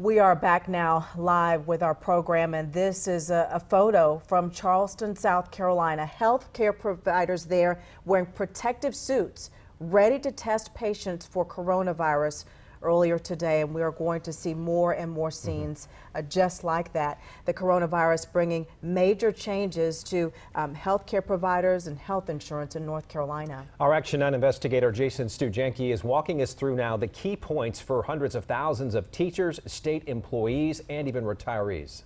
We are back now live with our program, and this is a photo from Charleston, South Carolina. Healthcare providers there wearing protective suits, ready to test patients for coronavirus earlier today, and we are going to see more and more scenes just like that. The coronavirus bringing major changes to healthcare providers and health insurance in North Carolina. Our Action 9 investigator Jason Stujanki is walking us through now the key points for hundreds of thousands of teachers, state employees, and even retirees.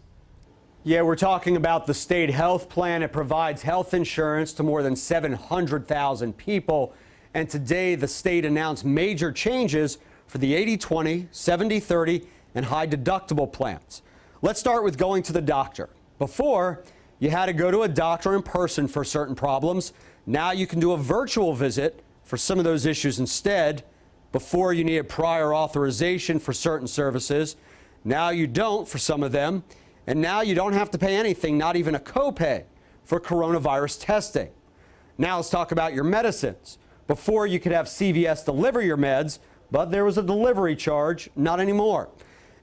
Yeah, we're talking about the state health plan. It provides health insurance to more than 700,000 people. And today the state announced major changes for the 80/20, 70/30, and high deductible plans. Let's start with going to the doctor. Before, you had to go to a doctor in person for certain problems. Now you can do a virtual visit for some of those issues instead. Before, you needed prior authorization for certain services. Now you don't for some of them. And now you don't have to pay anything, not even a copay, for coronavirus testing. Now let's talk about your medicines. Before, you could have CVS deliver your meds, but there was a delivery charge, not anymore.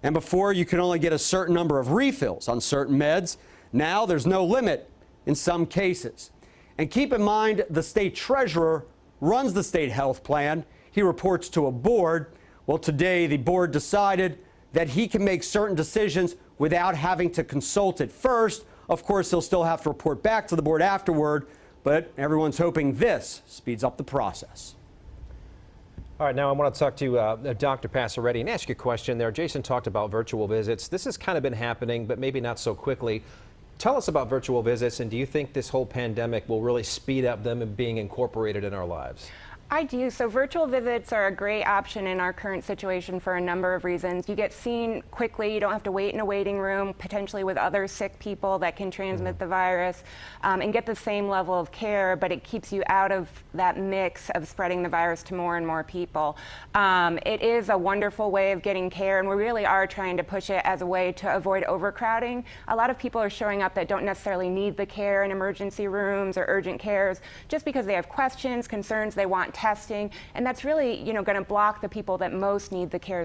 And before, you could only get a certain number of refills on certain meds. Now there's no limit in some cases. And keep in mind, the state treasurer runs the state health plan. He reports to a board. Well, today the board decided that he can make certain decisions without having to consult it first. Of course, he'll still have to report back to the board afterward, but everyone's hoping this speeds up the process. All right, now I want to talk to Dr. Passaretti and ask you a question there. Jason talked about virtual visits. This has kind of been happening, but maybe not so quickly. Tell us about virtual visits, and do you think this whole pandemic will really speed up them being incorporated in our lives? I do. So virtual visits are a great option in our current situation for a number of reasons. You get seen quickly. You don't have to wait in a waiting room, potentially with other sick people that can transmit the virus, and get the same level of care, but it keeps you out of that mix of spreading the virus to more and more people. It is a wonderful way of getting care, and we really are trying to push it as a way to avoid overcrowding. A lot of people are showing up that don't necessarily need the care in emergency rooms or urgent cares, just because they have questions, concerns, they want testing, and that's really, going to block the people that most need the care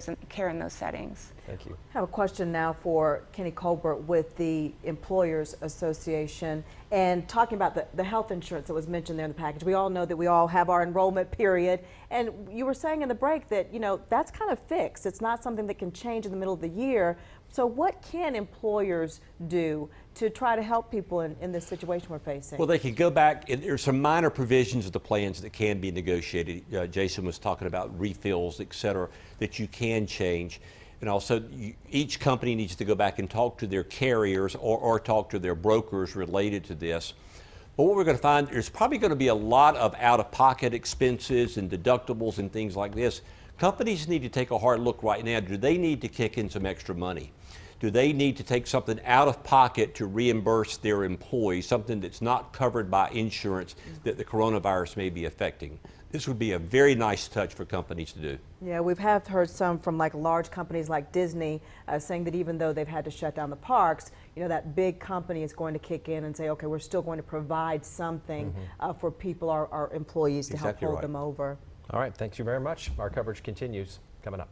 in those settings. Thank you. I have a question now for Kenny Colbert with the Employers Association, and talking about the health insurance that was mentioned there in the package. We all know that we all have our enrollment period, and you were saying in the break that that's kind of fixed. It's not something that can change in the middle of the year. So what can employers do to try to help people in this situation we're facing? Well, they could go back, and there's some minor provisions of the plans that can be negotiated. Jason was talking about refills, et cetera, that you can change. And also, each company needs to go back and talk to their carriers or talk to their brokers related to this. But what we're going to find, there's probably going to be a lot of out-of-pocket expenses and deductibles and things like this. Companies need to take a hard look right now. Do they need to kick in some extra money? Do they need to take something out of pocket to reimburse their employees, something that's not covered by insurance that the coronavirus may be affecting? This would be a very nice touch for companies to do. Yeah, we've heard some from large companies like Disney saying that even though they've had to shut down the parks, that big company is going to kick in and say, okay, we're still going to provide something for people, our employees, to help hold them over. All right, thank you very much. Our coverage continues coming up.